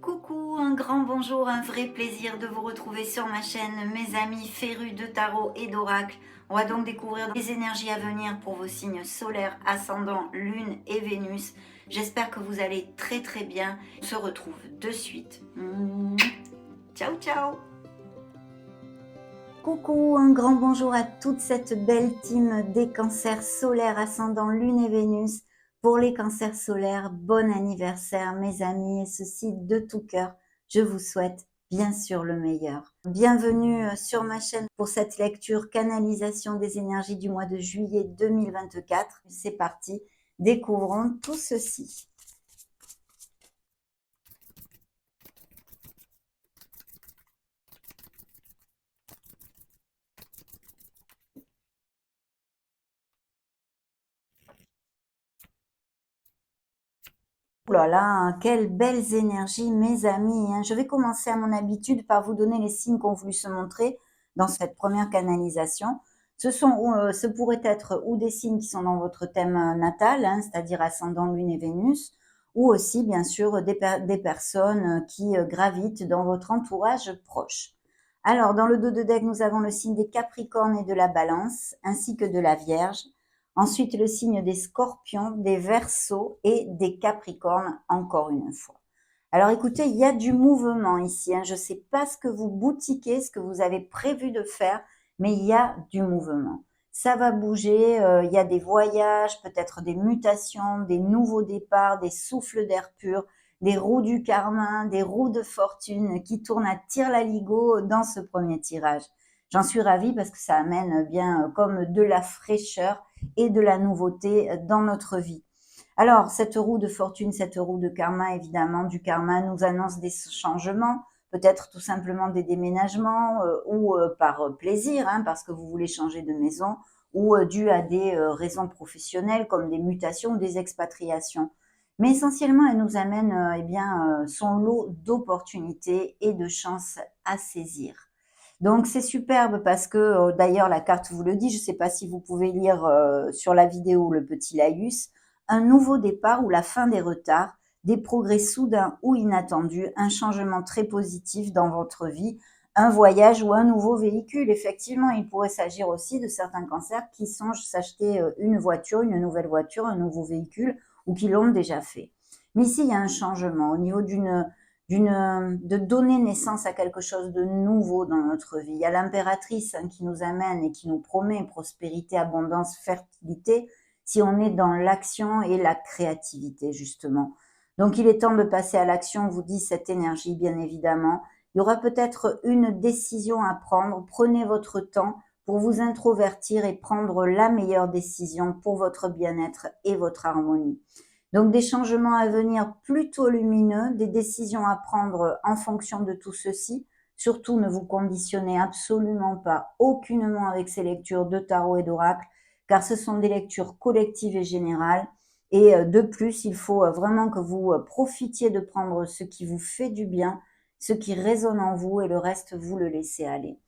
Coucou, un grand bonjour, un vrai plaisir de vous retrouver sur ma chaîne, mes amis férus de tarot et d'oracle. On va donc découvrir les énergies à venir pour vos signes solaires, ascendant, lune et Vénus. J'espère que vous allez très très bien. On se retrouve de suite. Ciao ciao. Coucou, un grand bonjour à toute cette belle team des cancers solaires, ascendant, lune et Vénus. Pour les cancers solaires, bon anniversaire mes amis, et ceci de tout cœur. Je vous souhaite bien sûr le meilleur. Bienvenue sur ma chaîne pour cette lecture canalisation des énergies du mois de juillet 2024. C'est parti, découvrons tout ceci. Ouh là là, quelles belles énergies, mes amis, hein. Je vais commencer à mon habitude par vous donner les signes qui ont voulu se montrer dans cette première canalisation. Ce pourraient être ou des signes qui sont dans votre thème natal, hein, c'est-à-dire ascendant, lune et Vénus, ou aussi, bien sûr, des personnes qui gravitent dans votre entourage proche. Alors, dans le dos de deck, nous avons le signe des Capricornes et de la Balance, ainsi que de la Vierge. Ensuite, le signe des Scorpions, des Verseaux et des Capricornes, encore une fois. Alors écoutez, il y a du mouvement ici, hein. Je ne sais pas ce que vous boutiquez, ce que vous avez prévu de faire, mais il y a du mouvement. Ça va bouger, il y a des voyages, peut-être des mutations, des nouveaux départs, des souffles d'air pur, des roues du karma, des roues de fortune qui tournent à tire-laligot dans ce premier tirage. J'en suis ravie parce que ça amène bien comme de la fraîcheur et de la nouveauté dans notre vie. Alors, cette roue de fortune, cette roue de karma, évidemment, du karma nous annonce des changements, peut-être tout simplement des déménagements ou par plaisir, hein, parce que vous voulez changer de maison, ou dû à des raisons professionnelles comme des mutations ou des expatriations. Mais essentiellement, elle nous amène son lot d'opportunités et de chances à saisir. Donc c'est superbe parce que d'ailleurs la carte vous le dit, je ne sais pas si vous pouvez lire sur la vidéo le petit laïus, un nouveau départ ou la fin des retards, des progrès soudains ou inattendus, un changement très positif dans votre vie, un voyage ou un nouveau véhicule. Effectivement, il pourrait s'agir aussi de certains cancers qui songent s'acheter une voiture, une nouvelle voiture, un nouveau véhicule ou qui l'ont déjà fait. Mais ici, il y a un changement au niveau de donner naissance à quelque chose de nouveau dans notre vie. Il y a l'impératrice qui nous amène et qui nous promet prospérité, abondance, fertilité, si on est dans l'action et la créativité, justement. Donc, il est temps de passer à l'action, vous dit cette énergie, bien évidemment. Il y aura peut-être une décision à prendre. Prenez votre temps pour vous introvertir et prendre la meilleure décision pour votre bien-être et votre harmonie. Donc des changements à venir plutôt lumineux, des décisions à prendre en fonction de tout ceci. Surtout, ne vous conditionnez absolument pas, aucunement avec ces lectures de tarot et d'oracle, car ce sont des lectures collectives et générales. Et de plus, il faut vraiment que vous profitiez de prendre ce qui vous fait du bien, ce qui résonne en vous, et le reste, vous le laissez aller.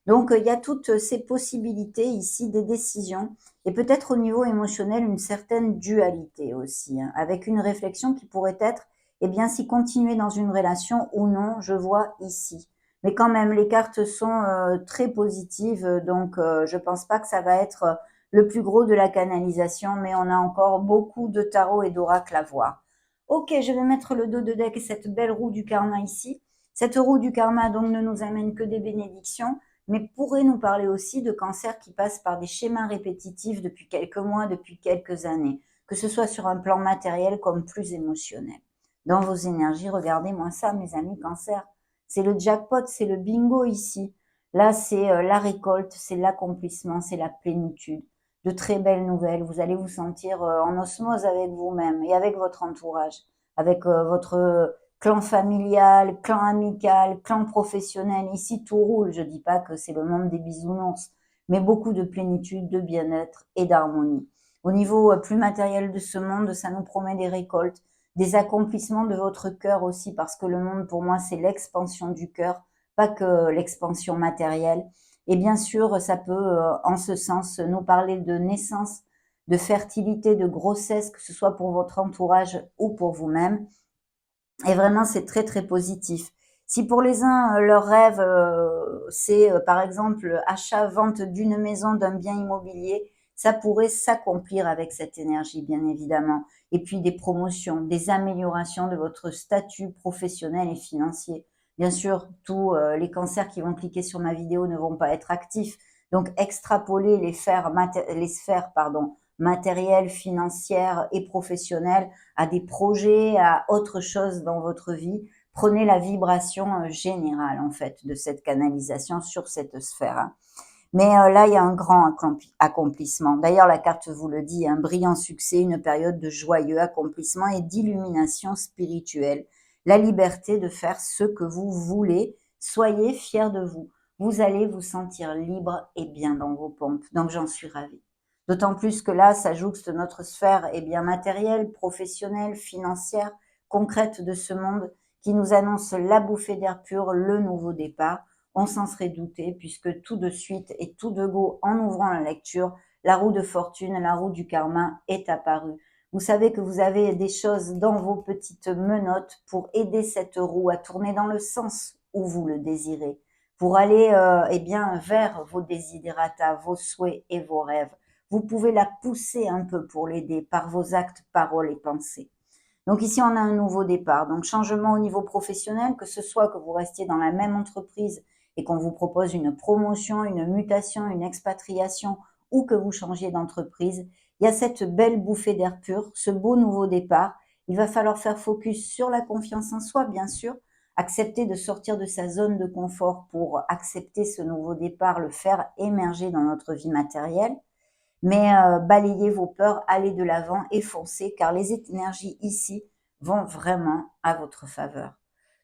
Donc, il y a toutes ces possibilités ici, des décisions, et peut-être au niveau émotionnel, une certaine dualité aussi, hein, avec une réflexion qui pourrait être, eh bien, si continuer dans une relation ou non, je vois ici. Mais quand même, les cartes sont très positives, donc je pense pas que ça va être le plus gros de la canalisation, mais on a encore beaucoup de tarot et d'oracle à voir. Ok, je vais mettre le dos de deck et cette belle roue du karma ici. Cette roue du karma donc ne nous amène que des bénédictions, mais pourrait nous parler aussi de cancers qui passent par des schémas répétitifs depuis quelques mois, depuis quelques années, que ce soit sur un plan matériel comme plus émotionnel. Dans vos énergies, regardez-moi ça, mes amis cancers. C'est le jackpot, c'est le bingo ici. Là, c'est la récolte, c'est l'accomplissement, c'est la plénitude. De très belles nouvelles. Vous allez vous sentir en osmose avec vous-même et avec votre entourage, avec votre clan familial, clan amical, clan professionnel. Ici, tout roule. Je dis pas que c'est le monde des bisounours, mais beaucoup de plénitude, de bien-être et d'harmonie. Au niveau plus matériel de ce monde, ça nous promet des récoltes, des accomplissements de votre cœur aussi, parce que le monde, pour moi, c'est l'expansion du cœur, pas que l'expansion matérielle. Et bien sûr, ça peut, en ce sens, nous parler de naissance de fertilité, de grossesse, que ce soit pour votre entourage ou pour vous-même. Et vraiment, c'est très, très positif. Si pour les uns, leur rêve, c'est, par exemple, achat-vente d'une maison, d'un bien immobilier, ça pourrait s'accomplir avec cette énergie, bien évidemment. Et puis des promotions, des améliorations de votre statut professionnel et financier. Bien sûr, tous, les cancers qui vont cliquer sur ma vidéo ne vont pas être actifs. Donc extrapoler les sphères, pardon, matérielles, financières et professionnelles à des projets, à autre chose dans votre vie. Prenez la vibration générale, en fait, de cette canalisation sur cette sphère, hein. Mais là, il y a un grand accomplissement. D'ailleurs, la carte vous le dit, un brillant succès, une période de joyeux accomplissement et d'illumination spirituelle. La liberté de faire ce que vous voulez. Soyez fiers de vous. Vous allez vous sentir libre et bien dans vos pompes. Donc, j'en suis ravie. D'autant plus que là, ça jouxte notre sphère bien matérielle, professionnelle, financière, concrète de ce monde qui nous annonce la bouffée d'air pur, le nouveau départ. On s'en serait douté puisque tout de suite et tout de go en ouvrant la lecture, la roue de fortune, la roue du karma est apparue. Vous savez que vous avez des choses dans vos petites menottes pour aider cette roue à tourner dans le sens où vous le désirez, pour aller vers vos desiderata, vos souhaits et vos rêves. Vous pouvez la pousser un peu pour l'aider par vos actes, paroles et pensées. Donc ici, on a un nouveau départ. Donc changement au niveau professionnel, que ce soit que vous restiez dans la même entreprise et qu'on vous propose une promotion, une mutation, une expatriation ou que vous changiez d'entreprise, il y a cette belle bouffée d'air pur, ce beau nouveau départ. Il va falloir faire focus sur la confiance en soi, bien sûr, accepter de sortir de sa zone de confort pour accepter ce nouveau départ, le faire émerger dans notre vie matérielle. Mais balayez vos peurs, allez de l'avant et foncez, car les énergies ici vont vraiment à votre faveur.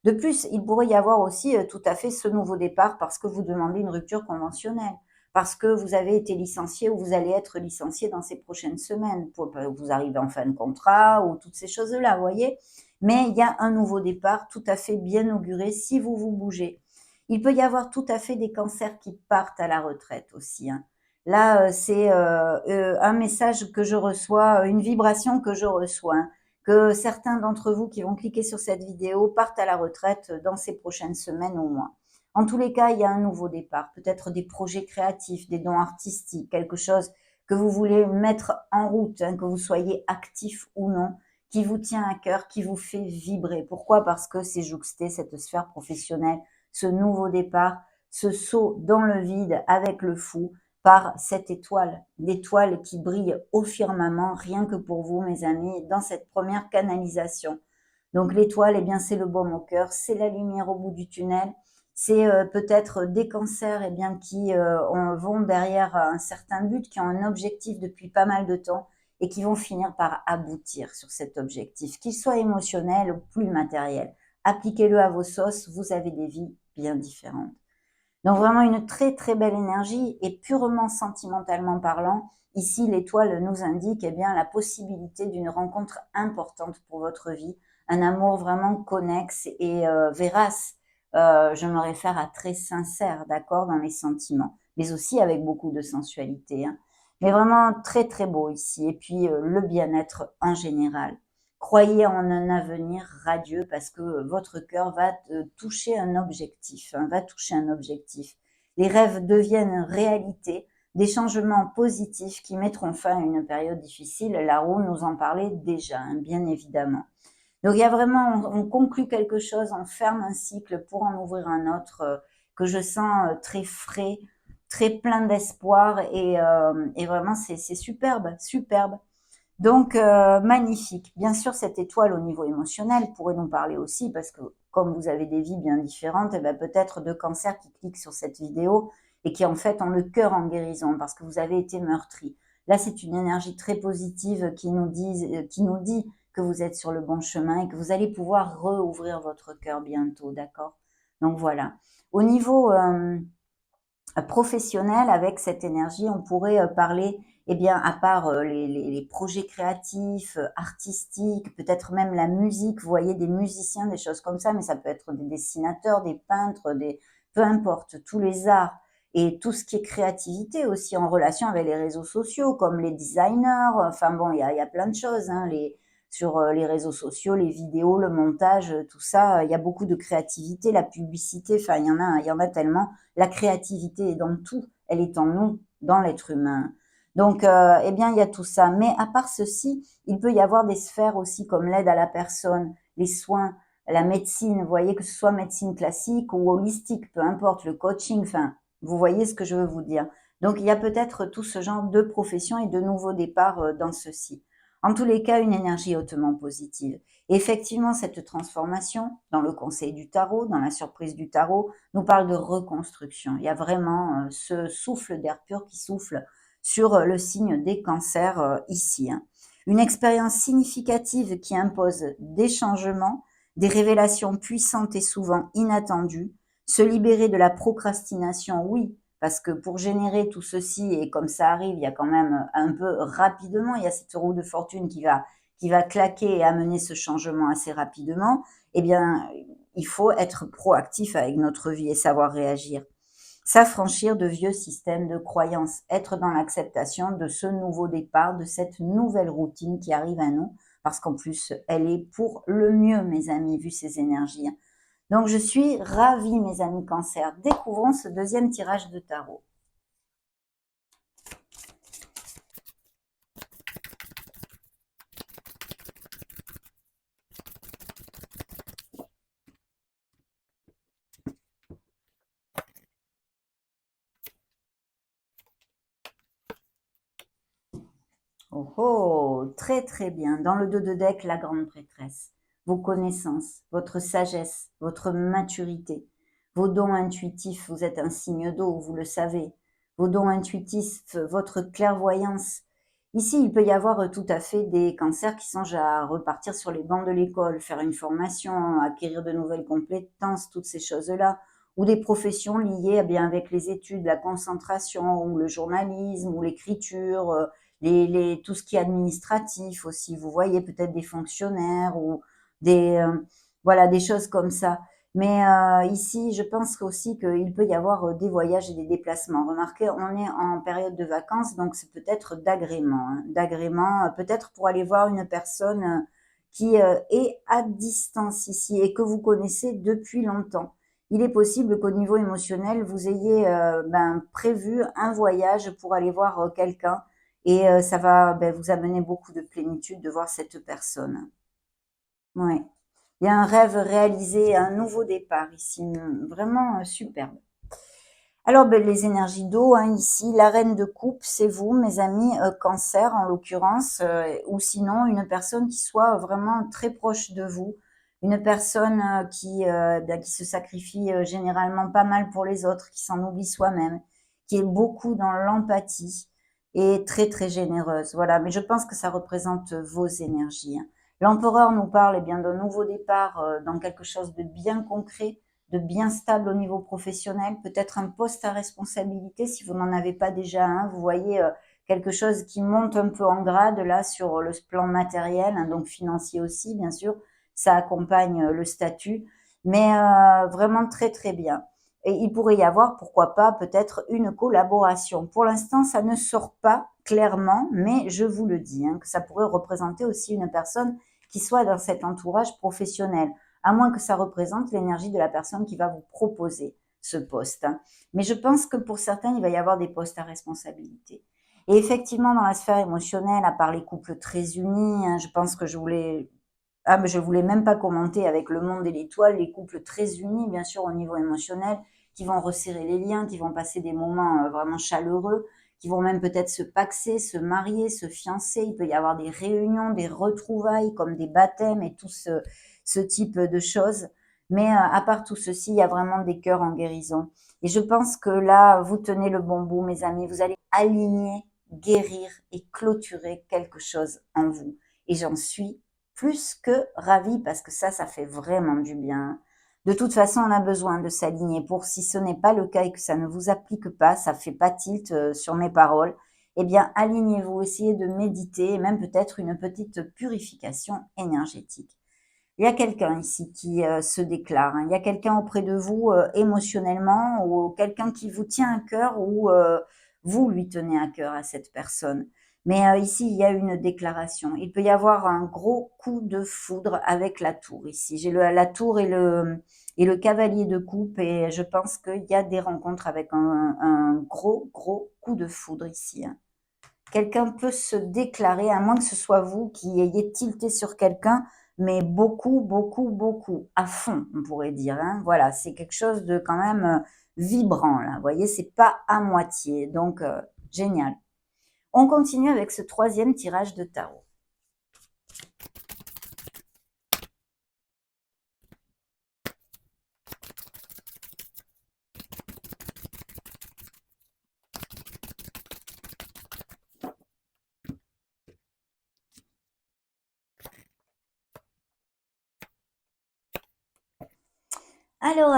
De plus, il pourrait y avoir aussi tout à fait ce nouveau départ parce que vous demandez une rupture conventionnelle, parce que vous avez été licencié ou vous allez être licencié dans ces prochaines semaines, vous arrivez en fin de contrat ou toutes ces choses-là, vous voyez. Mais il y a un nouveau départ tout à fait bien auguré si vous vous bougez. Il peut y avoir tout à fait des cancers qui partent à la retraite aussi, hein. Là, c'est un message que je reçois, une vibration que je reçois, hein, que certains d'entre vous qui vont cliquer sur cette vidéo partent à la retraite dans ces prochaines semaines ou mois. En tous les cas, il y a un nouveau départ, peut-être des projets créatifs, des dons artistiques, quelque chose que vous voulez mettre en route, hein, que vous soyez actif ou non, qui vous tient à cœur, qui vous fait vibrer. Pourquoi? Parce que c'est jouxté cette sphère professionnelle, ce nouveau départ, ce saut dans le vide avec le fou, par cette étoile, l'étoile qui brille au firmament, rien que pour vous, mes amis, dans cette première canalisation. Donc l'étoile, eh bien, c'est le baume au cœur, c'est la lumière au bout du tunnel, c'est peut-être des cancers qui vont derrière un certain but, qui ont un objectif depuis pas mal de temps et qui vont finir par aboutir sur cet objectif, qu'il soit émotionnel ou plus matériel. Appliquez-le à vos sauces, vous avez des vies bien différentes. Donc vraiment une très très belle énergie et purement sentimentalement parlant, ici l'étoile nous indique la possibilité d'une rencontre importante pour votre vie, un amour vraiment connexe et vérace. Je me réfère à très sincère, d'accord, dans les sentiments, mais aussi avec beaucoup de sensualité, hein. Mais vraiment très très beau ici. Et puis le bien-être en général. Croyez en un avenir radieux parce que votre cœur va toucher un objectif, hein, va toucher un objectif. Les rêves deviennent réalité, des changements positifs qui mettront fin à une période difficile. La roue nous en parlait déjà, hein, bien évidemment. Donc il y a vraiment, on conclut quelque chose, on ferme un cycle pour en ouvrir un autre que je sens très frais, très plein d'espoir et vraiment c'est superbe, superbe. Donc, magnifique. Bien sûr, cette étoile au niveau émotionnel pourrait nous parler aussi parce que comme vous avez des vies bien différentes, peut-être de cancers qui cliquent sur cette vidéo et qui en fait ont le cœur en guérison parce que vous avez été meurtri. Là, c'est une énergie très positive qui nous dit que vous êtes sur le bon chemin et que vous allez pouvoir rouvrir votre cœur bientôt, d'accord? Donc voilà. Au niveau professionnel, avec cette énergie, on pourrait parler, à part les projets créatifs, artistiques, peut-être même la musique, vous voyez, des musiciens, des choses comme ça, mais ça peut être des dessinateurs, des peintres, peu importe, tous les arts et tout ce qui est créativité aussi en relation avec les réseaux sociaux, comme les designers, enfin bon, il y a plein de choses, hein, sur les réseaux sociaux, les vidéos, le montage, tout ça, il y a beaucoup de créativité, la publicité, enfin il y en a tellement. La créativité est dans tout, elle est en nous, dans l'être humain. Donc, eh bien, il y a tout ça. Mais à part ceci, il peut y avoir des sphères aussi comme l'aide à la personne, les soins, la médecine, vous voyez, que ce soit médecine classique ou holistique, peu importe, le coaching, enfin, vous voyez ce que je veux vous dire. Donc, il y a peut-être tout ce genre de professions et de nouveaux départs dans ceci. En tous les cas, une énergie hautement positive. Et effectivement, cette transformation, dans le conseil du tarot, dans la surprise du tarot, nous parle de reconstruction. Il y a vraiment ce souffle d'air pur qui souffle sur le signe des cancers ici, hein. Une expérience significative qui impose des changements, des révélations puissantes et souvent inattendues, se libérer de la procrastination, oui, parce que pour générer tout ceci, et comme ça arrive, il y a quand même un peu rapidement, il y a cette roue de fortune qui va claquer et amener ce changement assez rapidement, eh bien, il faut être proactif avec notre vie et savoir réagir. S'affranchir de vieux systèmes de croyances, être dans l'acceptation de ce nouveau départ, de cette nouvelle routine qui arrive à nous, parce qu'en plus, elle est pour le mieux, mes amis, vu ces énergies. Donc, je suis ravie, mes amis Cancer. Découvrons ce deuxième tirage de tarot. Oh oh, très très bien. Dans le dos de deck, la grande prêtresse. Vos connaissances, votre sagesse, votre maturité, vos dons intuitifs, vous êtes un signe d'eau, vous le savez. Vos dons intuitifs, votre clairvoyance. Ici, il peut y avoir tout à fait des cancers qui songent à repartir sur les bancs de l'école, faire une formation, acquérir de nouvelles compétences, toutes ces choses-là, ou des professions liées eh bien, avec les études, la concentration, ou le journalisme, ou l'écriture, tout ce qui est administratif aussi, vous voyez, peut-être des fonctionnaires ou des, voilà, des choses comme ça. Mais ici, je pense aussi qu'il peut y avoir des voyages et des déplacements. Remarquez, on est en période de vacances, donc c'est peut-être d'agrément, hein, d'agrément, peut-être pour aller voir une personne qui est à distance ici et que vous connaissez depuis longtemps. Il est possible qu'au niveau émotionnel, vous ayez prévu un voyage pour aller voir quelqu'un et ça va vous amener beaucoup de plénitude de voir cette personne. Ouais. Il y a un rêve réalisé, un nouveau départ ici, vraiment superbe. Alors, les énergies d'eau, hein, ici, la reine de coupe, c'est vous, mes amis, cancer en l'occurrence, ou sinon une personne qui soit vraiment très proche de vous, une personne qui se sacrifie généralement pas mal pour les autres, qui s'en oublie soi-même, qui est beaucoup dans l'empathie et très très généreuse. Voilà, mais je pense que ça représente vos énergies, hein. L'empereur nous parle bien d'un nouveau départ dans quelque chose de bien concret, de bien stable au niveau professionnel, peut-être un poste à responsabilité si vous n'en avez pas déjà un. Vous voyez quelque chose qui monte un peu en grade là sur le plan matériel, hein, donc financier aussi, bien sûr. Ça accompagne le statut, mais vraiment très très bien. Et il pourrait y avoir, pourquoi pas, peut-être une collaboration. Pour l'instant, ça ne sort pas clairement, mais je vous le dis, hein, que ça pourrait représenter aussi une personne qui soit dans cet entourage professionnel, à moins que ça représente l'énergie de la personne qui va vous proposer ce poste, hein. Mais je pense que pour certains, il va y avoir des postes à responsabilité. Et effectivement, dans la sphère émotionnelle, à part les couples très unis, hein, je pense que mais je voulais même pas commenter avec le monde et l'étoile, les couples très unis, bien sûr, au niveau émotionnel, qui vont resserrer les liens, qui vont passer des moments vraiment chaleureux, qui vont même peut-être se paxer, se marier, se fiancer. Il peut y avoir des réunions, des retrouvailles, comme des baptêmes et tout ce type de choses. Mais à part tout ceci, il y a vraiment des cœurs en guérison. Et je pense que là, vous tenez le bon bout, mes amis. Vous allez aligner, guérir et clôturer quelque chose en vous. Et j'en suis plus que ravie parce que ça fait vraiment du bien. De toute façon, on a besoin de s'aligner pour si ce n'est pas le cas et que ça ne vous applique pas, ça fait pas tilt sur mes paroles, eh bien, alignez-vous, essayez de méditer et même peut-être une petite purification énergétique. Il y a quelqu'un ici qui se déclare, hein. Il y a quelqu'un auprès de vous émotionnellement ou quelqu'un qui vous tient à cœur ou vous lui tenez à cœur à cette personne. Mais ici, il y a une déclaration. Il peut y avoir un gros coup de foudre avec la tour ici. J'ai la tour et le cavalier de coupe et je pense qu'il y a des rencontres avec un gros, gros coup de foudre ici, hein. Quelqu'un peut se déclarer, à moins que ce soit vous qui ayez tilté sur quelqu'un, mais beaucoup, beaucoup, beaucoup, à fond, on pourrait dire, hein. Voilà, c'est quelque chose de quand même vibrant, là. Vous voyez, c'est pas à moitié. Donc, génial. On continue avec ce troisième tirage de tarot.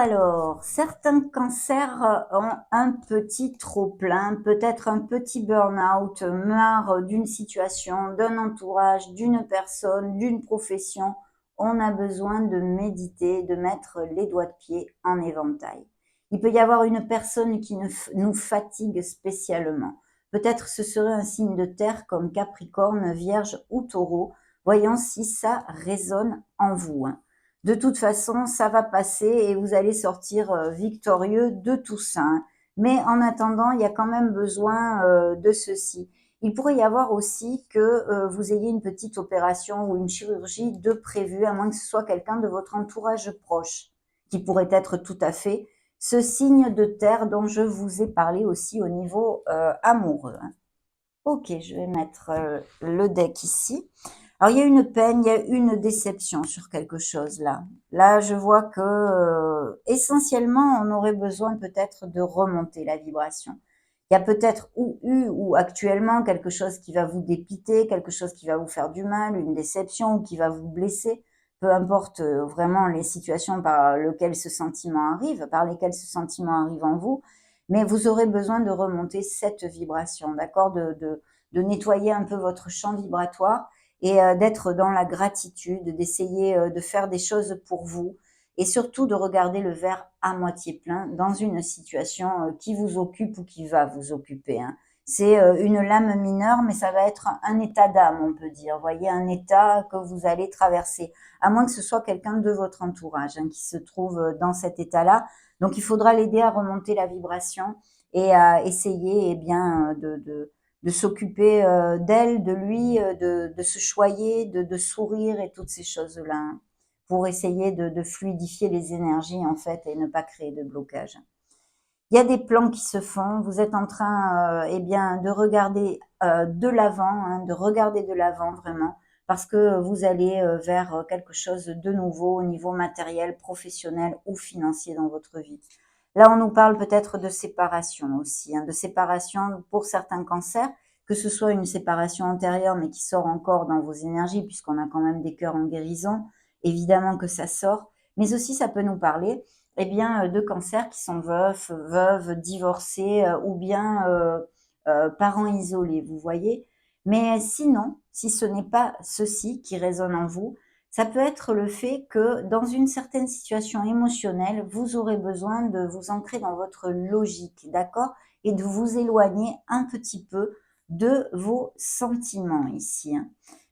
Alors, certains cancers ont un petit trop-plein, peut-être un petit burn-out, marre d'une situation, d'un entourage, d'une personne, d'une profession. On a besoin de méditer, de mettre les doigts de pied en éventail. Il peut y avoir une personne qui nous fatigue spécialement. Peut-être ce serait un signe de terre comme Capricorne, Vierge ou Taureau. Voyons si ça résonne en vous, hein. De toute façon, ça va passer et vous allez sortir victorieux de tout ça, hein. Mais en attendant, il y a quand même besoin de ceci. Il pourrait y avoir aussi que vous ayez une petite opération ou une chirurgie de prévu, à moins que ce soit quelqu'un de votre entourage proche, qui pourrait être tout à fait ce signe de terre dont je vous ai parlé aussi au niveau amoureux, hein. Ok, je vais mettre le deck ici. Alors, il y a une peine, il y a une déception sur quelque chose là. Là, je vois que essentiellement, on aurait besoin peut-être de remonter la vibration. Il y a peut-être ou actuellement quelque chose qui va vous dépiter, quelque chose qui va vous faire du mal, une déception ou qui va vous blesser. Peu importe vraiment les situations par lesquelles ce sentiment arrive en vous, mais vous aurez besoin de remonter cette vibration, d'accord, de nettoyer un peu votre champ vibratoire et d'être dans la gratitude, d'essayer de faire des choses pour vous et surtout de regarder le verre à moitié plein dans une situation qui vous occupe ou qui va vous occuper, hein. C'est une lame mineure, mais ça va être un état d'âme, on peut dire. Vous voyez, un état que vous allez traverser, à moins que ce soit quelqu'un de votre entourage hein, qui se trouve dans cet état-là. Donc, il faudra l'aider à remonter la vibration et à essayer eh bien, de s'occuper d'elle, de lui, de se choyer, de sourire et toutes ces choses-là, hein, pour essayer de fluidifier les énergies en fait et ne pas créer de blocage. Il y a des plans qui se font, vous êtes en train eh bien, de regarder de l'avant, hein, de regarder de l'avant vraiment, parce que vous allez vers quelque chose de nouveau au niveau matériel, professionnel ou financier dans votre vie. Là, on nous parle peut-être de séparation aussi, hein, de séparation pour certains cancers, que ce soit une séparation antérieure, mais qui sort encore dans vos énergies, puisqu'on a quand même des cœurs en guérison, évidemment que ça sort, mais aussi ça peut nous parler eh bien, de cancers qui sont veufs, veuves, divorcés ou bien parents isolés, vous voyez. Mais sinon, si ce n'est pas ceci qui résonne en vous, ça peut être le fait que dans une certaine situation émotionnelle, vous aurez besoin de vous ancrer dans votre logique, d'accord? Et de vous éloigner un petit peu de vos sentiments ici, hein.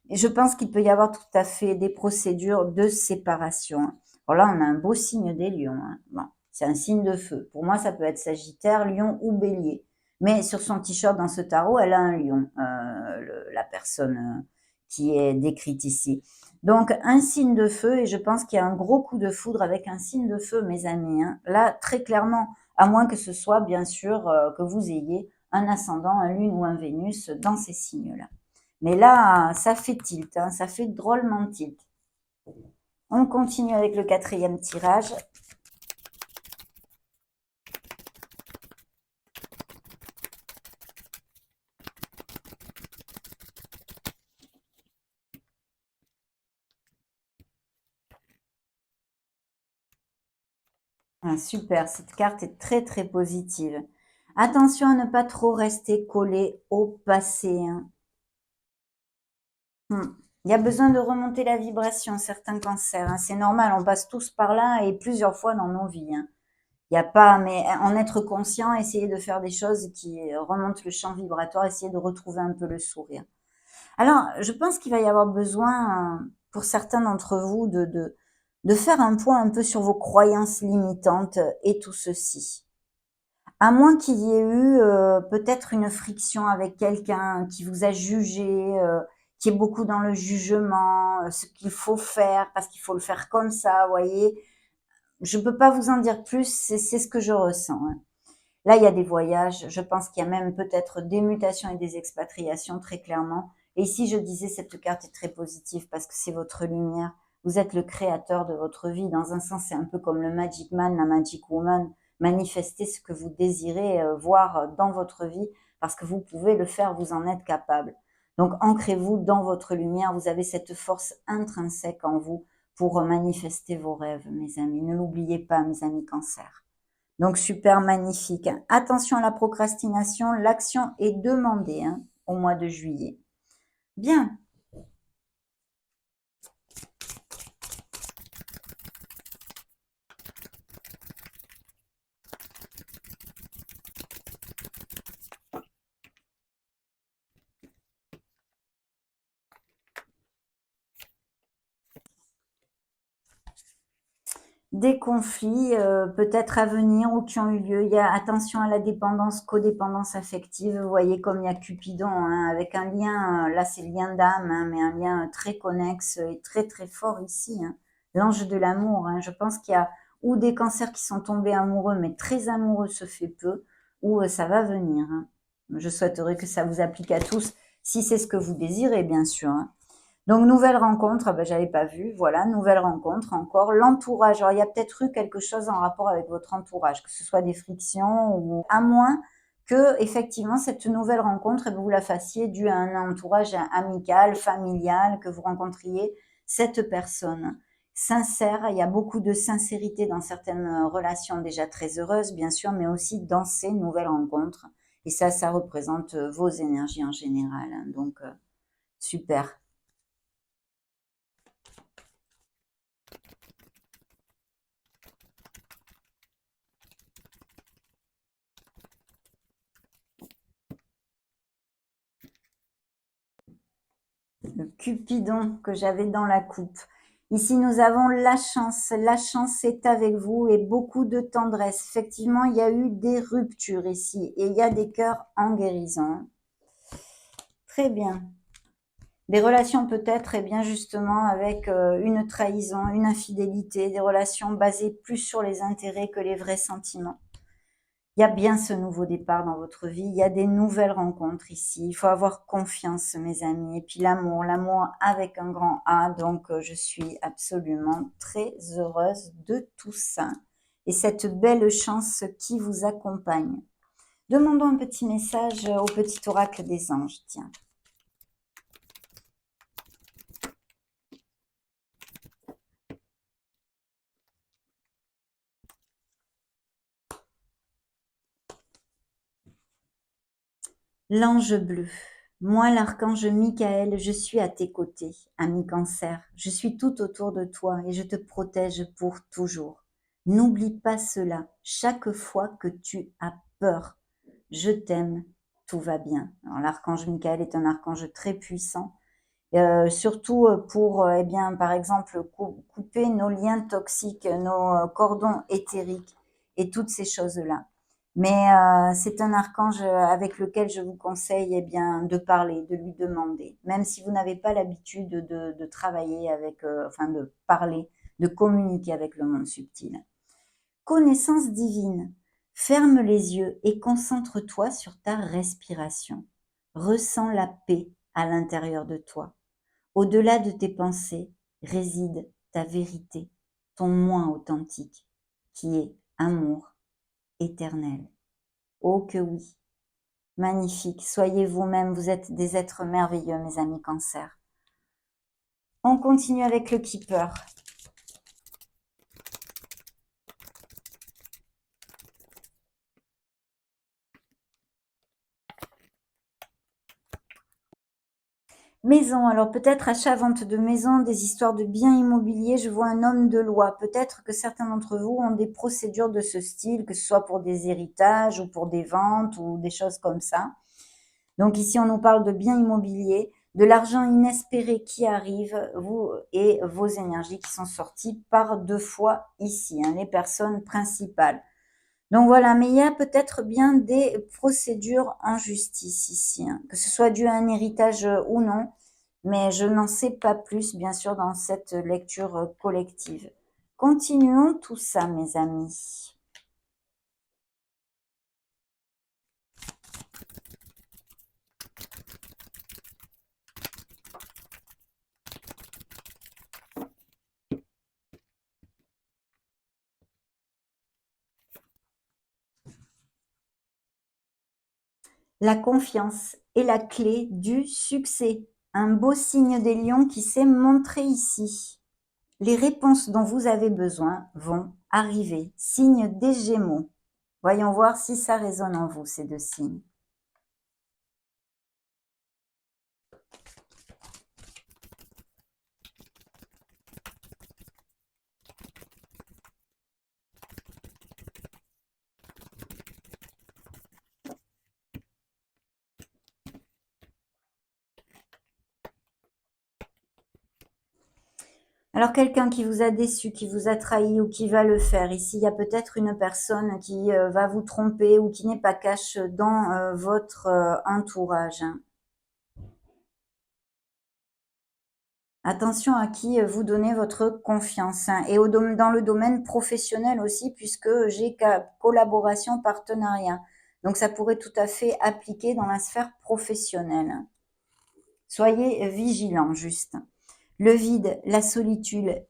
Et je pense qu'il peut y avoir tout à fait des procédures de séparation, hein. Alors là, on a un beau signe des lions, hein. Bon, c'est un signe de feu. Pour moi, ça peut être Sagittaire, Lion ou Bélier. Mais sur son t-shirt dans ce tarot, elle a un lion, la personne qui est décrite ici. Donc, un signe de feu, et je pense qu'il y a un gros coup de foudre avec un signe de feu, mes amis, hein. Là, très clairement, à moins que ce soit, bien sûr, que vous ayez un ascendant, un lune ou un Vénus dans ces signes-là. Mais là, ça fait tilt, hein, ça fait drôlement tilt. On continue avec le quatrième tirage. Ah, super, cette carte est très très positive. Attention à ne pas trop rester collé au passé, hein. Il y a besoin de remonter la vibration, certains cancers, hein. C'est normal, on passe tous par là et plusieurs fois dans nos vies, hein. Il n'y a pas, mais en être conscient, essayer de faire des choses qui remontent le champ vibratoire, essayer de retrouver un peu le sourire. Alors, je pense qu'il va y avoir besoin, pour certains d'entre vous, de faire un point un peu sur vos croyances limitantes et tout ceci. À moins qu'il y ait eu, peut-être une friction avec quelqu'un qui vous a jugé, qui est beaucoup dans le jugement, ce qu'il faut faire parce qu'il faut le faire comme ça, vous voyez? Je peux pas vous en dire plus, c'est ce que je ressens, hein. Là, il y a des voyages, je pense qu'il y a même peut-être des mutations et des expatriations très clairement. Et ici, je disais, cette carte est très positive parce que c'est votre lumière. Vous êtes le créateur de votre vie. Dans un sens, c'est un peu comme le Magic Man, la Magic Woman. Manifestez ce que vous désirez voir dans votre vie parce que vous pouvez le faire, vous en êtes capable. Donc, ancrez-vous dans votre lumière. Vous avez cette force intrinsèque en vous pour manifester vos rêves, mes amis. Ne l'oubliez pas, mes amis Cancer. Donc, super magnifique. Attention à la procrastination, l'action est demandée hein, au mois de juillet. Bien. Des conflits peut-être à venir ou qui ont eu lieu. Il y a attention à la dépendance, codépendance affective. Vous voyez comme il y a Cupidon hein, avec un lien, là c'est le lien d'âme, hein, mais un lien très connexe et très très fort ici. Hein. L'ange de l'amour. Hein. Je pense qu'il y a ou des cancers qui sont tombés amoureux, mais très amoureux se fait peu, ou ça va venir. Hein. Je souhaiterais que ça vous applique à tous, si c'est ce que vous désirez, bien sûr. Hein. Donc, nouvelle rencontre, ben, j'avais pas vu, voilà, nouvelle rencontre encore. L'entourage, alors il y a peut-être eu quelque chose en rapport avec votre entourage, que ce soit des frictions ou à moins que, effectivement, cette nouvelle rencontre, vous la fassiez due à un entourage amical, familial, que vous rencontriez cette personne. Sincère, il y a beaucoup de sincérité dans certaines relations déjà très heureuses, bien sûr, mais aussi dans ces nouvelles rencontres. Et ça représente vos énergies en général. Hein. Donc, super. Le Cupidon que j'avais dans la coupe. Ici, nous avons la chance. La chance est avec vous et beaucoup de tendresse. Effectivement, il y a eu des ruptures ici et il y a des cœurs en guérison. Très bien. Des relations peut-être, et bien justement, avec une trahison, une infidélité, des relations basées plus sur les intérêts que les vrais sentiments. Il y a bien ce nouveau départ dans votre vie, il y a des nouvelles rencontres ici. Il faut avoir confiance, mes amis. Et puis l'amour avec un grand A. Donc, je suis absolument très heureuse de tout ça. Et cette belle chance qui vous accompagne. Demandons un petit message au petit oracle des anges. Tiens. L'ange bleu. Moi, l'archange Michael, je suis à tes côtés, ami Cancer. Je suis tout autour de toi et je te protège pour toujours. N'oublie pas cela chaque fois que tu as peur. Je t'aime, tout va bien. Alors, l'archange Michael est un archange très puissant, surtout pour, eh bien, par exemple, couper nos liens toxiques, nos cordons éthériques et toutes ces choses-là. Mais c'est un archange avec lequel je vous conseille eh bien, de parler, de lui demander. Même si vous n'avez pas l'habitude de travailler avec, enfin de parler, de communiquer avec le monde subtil. Connaissance divine. Ferme les yeux et concentre-toi sur ta respiration. Ressens la paix à l'intérieur de toi. Au-delà de tes pensées réside ta vérité, ton moi authentique, qui est amour éternel. Oh que oui, magnifique, soyez vous-même, vous êtes des êtres merveilleux, mes amis Cancer. On continue avec le Keeper. Maison, alors peut-être achat, vente de maison, des histoires de biens immobiliers. Je vois un homme de loi. Peut-être que certains d'entre vous ont des procédures de ce style, que ce soit pour des héritages ou pour des ventes ou des choses comme ça. Donc ici, on nous parle de biens immobiliers, de l'argent inespéré qui arrive, vous et vos énergies qui sont sorties par 2 fois ici, hein, les personnes principales. Donc voilà, mais il y a peut-être bien des procédures en justice ici, hein, que ce soit dû à un héritage ou non, mais je n'en sais pas plus, bien sûr, dans cette lecture collective. Continuons tout ça, mes amis. La confiance est la clé du succès. Un beau signe des lions qui s'est montré ici. Les réponses dont vous avez besoin vont arriver. Signe des Gémeaux. Voyons voir si ça résonne en vous, ces deux signes. Alors quelqu'un qui vous a déçu, qui vous a trahi ou qui va le faire, ici il y a peut-être une personne qui va vous tromper ou qui n'est pas cash dans votre entourage, hein. Attention à qui vous donnez votre confiance, hein. Et dans le domaine professionnel aussi, puisque j'ai collaboration, partenariat. Donc ça pourrait tout à fait appliquer dans la sphère professionnelle. Soyez vigilants, juste. Le vide, la solitude,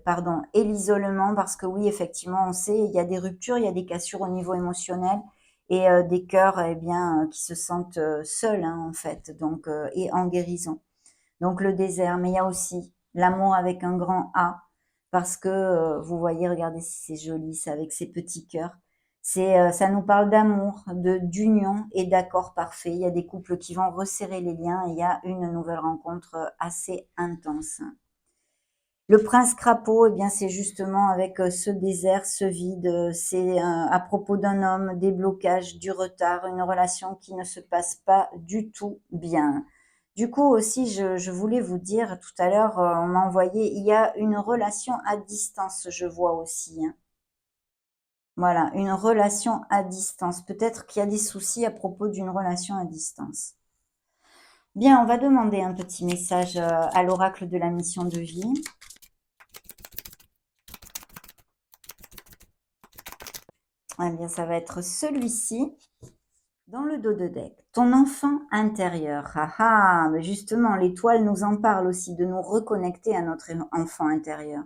pardon, et l'isolement, parce que oui, effectivement, on sait, il y a des ruptures, il y a des cassures au niveau émotionnel et des cœurs, eh bien, qui se sentent seuls, hein, en fait, donc et en guérison. Donc le désert, mais il y a aussi l'amour avec un grand A, parce que vous voyez, regardez si c'est joli, c'est avec ces petits cœurs. Ça nous parle d'amour, d'union et d'accord parfait. Il y a des couples qui vont resserrer les liens et il y a une nouvelle rencontre assez intense. Le prince crapaud, eh bien, c'est justement avec ce désert, ce vide, c'est à propos d'un homme, des blocages, du retard, une relation qui ne se passe pas du tout bien. Du coup aussi, je voulais vous dire tout à l'heure, on m'a envoyé, il y a une relation à distance, je vois aussi, hein. Voilà, une relation à distance. Peut-être qu'il y a des soucis à propos d'une relation à distance. Bien, on va demander un petit message à l'oracle de la mission de vie. Eh bien, ça va être celui-ci dans le dos de deck. Ton enfant intérieur. Ah ah, mais justement, l'étoile nous en parle aussi, de nous reconnecter à notre enfant intérieur.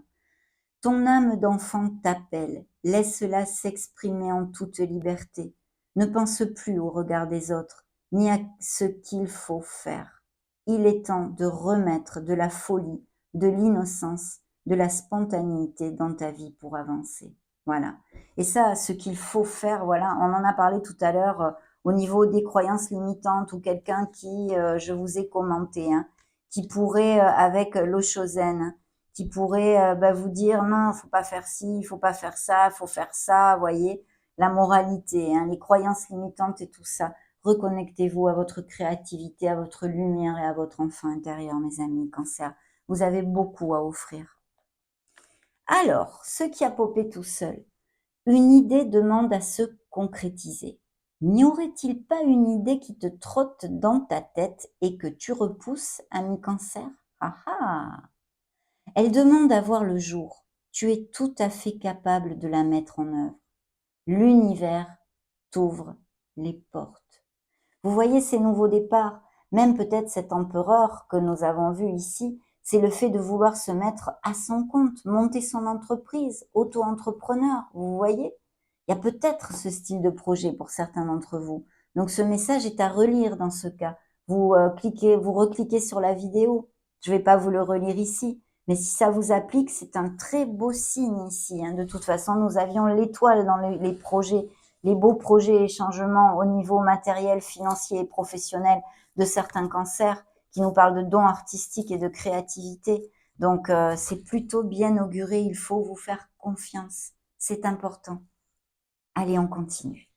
Ton âme d'enfant t'appelle. Laisse-la s'exprimer en toute liberté. Ne pense plus au regard des autres, ni à ce qu'il faut faire. Il est temps de remettre de la folie, de l'innocence, de la spontanéité dans ta vie pour avancer. Voilà. Et ça, ce qu'il faut faire, voilà, on en a parlé tout à l'heure au niveau des croyances limitantes ou quelqu'un qui, je vous ai commenté, hein, qui pourrait, avec l'Oshozen, qui pourrait vous dire non, faut pas faire ci, faut pas faire ça, faut faire ça, voyez, la moralité, hein, les croyances limitantes et tout ça. Reconnectez-vous à votre créativité, à votre lumière et à votre enfant intérieur, mes amis Cancer. Vous avez beaucoup à offrir. Alors, ce qui a popé tout seul, une idée demande à se concrétiser. N'y aurait-il pas une idée qui te trotte dans ta tête et que tu repousses, ami Cancer? Ah ah! Elle demande à voir le jour. Tu es tout à fait capable de la mettre en œuvre. L'univers t'ouvre les portes. Vous voyez ces nouveaux départs, même peut-être cet empereur que nous avons vu ici, c'est le fait de vouloir se mettre à son compte, monter son entreprise, auto-entrepreneur, vous voyez? Il y a peut-être ce style de projet pour certains d'entre vous. Donc ce message est à relire dans ce cas. Vous vous recliquez sur la vidéo. Je ne vais pas vous le relire ici, mais si ça vous applique, c'est un très beau signe ici, hein. De toute façon, nous avions l'étoile dans les projets, les beaux projets et changements au niveau matériel, financier et professionnel de certains cancers qui nous parle de dons artistiques et de créativité. Donc, c'est plutôt bien auguré, il faut vous faire confiance. C'est important. Allez, on continue.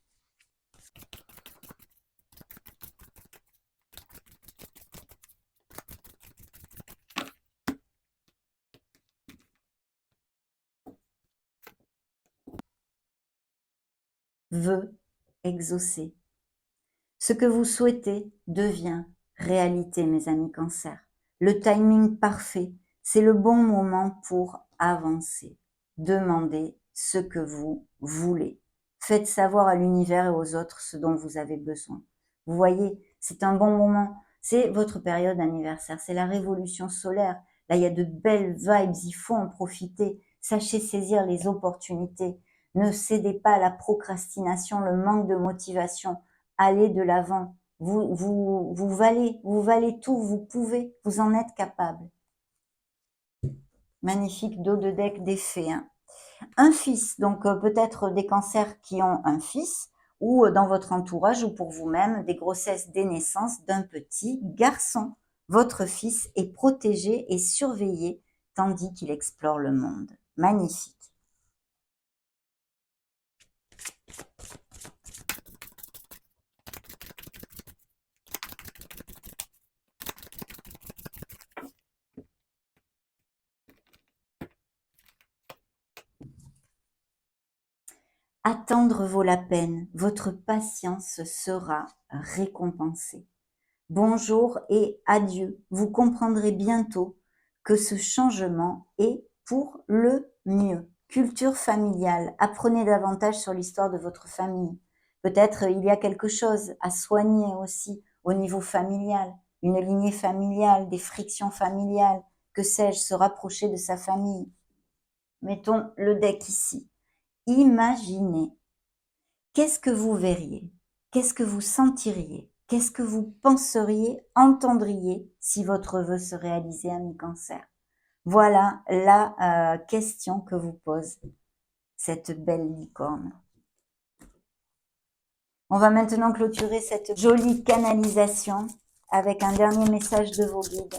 Vœux exaucés. Ce que vous souhaitez devient réalité, mes amis Cancer. Le timing parfait, c'est le bon moment pour avancer. Demandez ce que vous voulez. Faites savoir à l'univers et aux autres ce dont vous avez besoin. Vous voyez, c'est un bon moment. C'est votre période anniversaire, c'est la révolution solaire. Là, il y a de belles vibes, il faut en profiter. Sachez saisir les opportunités. Ne cédez pas à la procrastination, le manque de motivation. Allez de l'avant. Vous valez tout, vous pouvez, vous en êtes capable. Magnifique dos de deck d'effet. Hein. Un fils, donc peut-être des cancers qui ont un fils, ou dans votre entourage, ou pour vous-même, des grossesses, des naissances d'un petit garçon. Votre fils est protégé et surveillé tandis qu'il explore le monde. Magnifique. Attendre vaut la peine, votre patience sera récompensée. Bonjour et adieu, vous comprendrez bientôt que ce changement est pour le mieux. Culture familiale, apprenez davantage sur l'histoire de votre famille. Peut-être il y a quelque chose à soigner aussi au niveau familial, une lignée familiale, des frictions familiales, que sais-je, se rapprocher de sa famille. Mettons le deck ici. Imaginez, qu'est-ce que vous verriez? Qu'est-ce que vous sentiriez? Qu'est-ce que vous penseriez, entendriez si votre vœu se réalisait, ami Cancer? Voilà la question que vous pose cette belle licorne. On va maintenant clôturer cette jolie canalisation avec un dernier message de vos guides.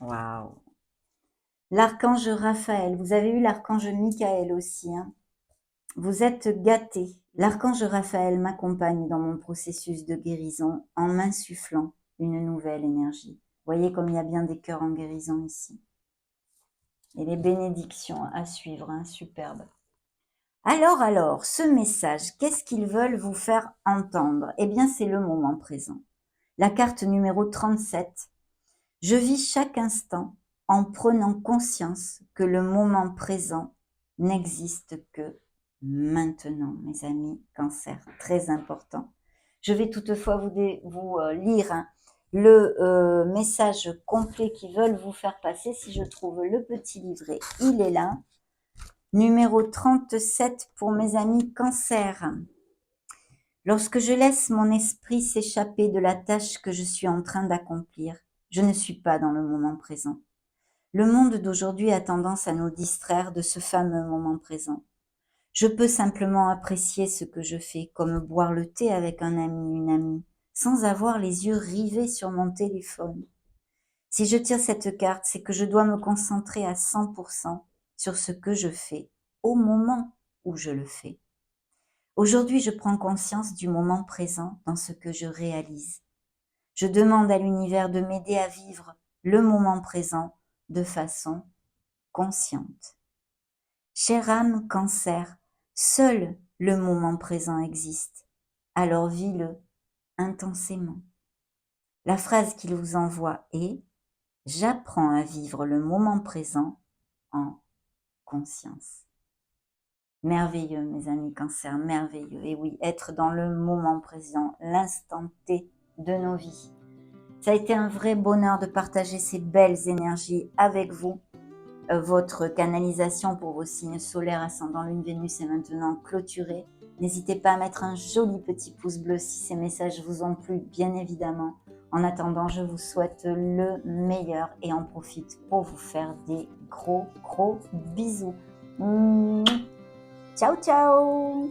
Waouh! L'archange Raphaël, vous avez eu l'archange Michael aussi, hein. Vous êtes gâtés. L'archange Raphaël m'accompagne dans mon processus de guérison en m'insufflant une nouvelle énergie. Vous voyez comme il y a bien des cœurs en guérison ici. Et les bénédictions à suivre, hein, superbe. Alors, ce message, qu'est-ce qu'ils veulent vous faire entendre? Eh bien, c'est le moment présent. La carte numéro 37. Je vis chaque instant en prenant conscience que le moment présent n'existe que maintenant, mes amis Cancer, très important. Je vais toutefois vous lire hein, le message complet qu'ils veulent vous faire passer. Si je trouve le petit livret, il est là. Numéro 37 pour mes amis Cancer. Lorsque je laisse mon esprit s'échapper de la tâche que je suis en train d'accomplir, je ne suis pas dans le moment présent. Le monde d'aujourd'hui a tendance à nous distraire de ce fameux moment présent. Je peux simplement apprécier ce que je fais, comme boire le thé avec un ami, une amie, sans avoir les yeux rivés sur mon téléphone. Si je tire cette carte, c'est que je dois me concentrer à 100% sur ce que je fais, au moment où je le fais. Aujourd'hui, je prends conscience du moment présent dans ce que je réalise. Je demande à l'univers de m'aider à vivre le moment présent de façon consciente. Chère âme Cancer, seul le moment présent existe, alors vis-le intensément. La phrase qu'il vous envoie est « J'apprends à vivre le moment présent en conscience ». Merveilleux, mes amis Cancer, merveilleux. Et oui, être dans le moment présent, l'instant T de nos vies. Ça a été un vrai bonheur de partager ces belles énergies avec vous. Votre canalisation pour vos signes solaires, ascendant Lune, Vénus est maintenant clôturée. N'hésitez pas à mettre un joli petit pouce bleu si ces messages vous ont plu, bien évidemment. En attendant, je vous souhaite le meilleur et en profite pour vous faire des gros bisous. Ciao, ciao!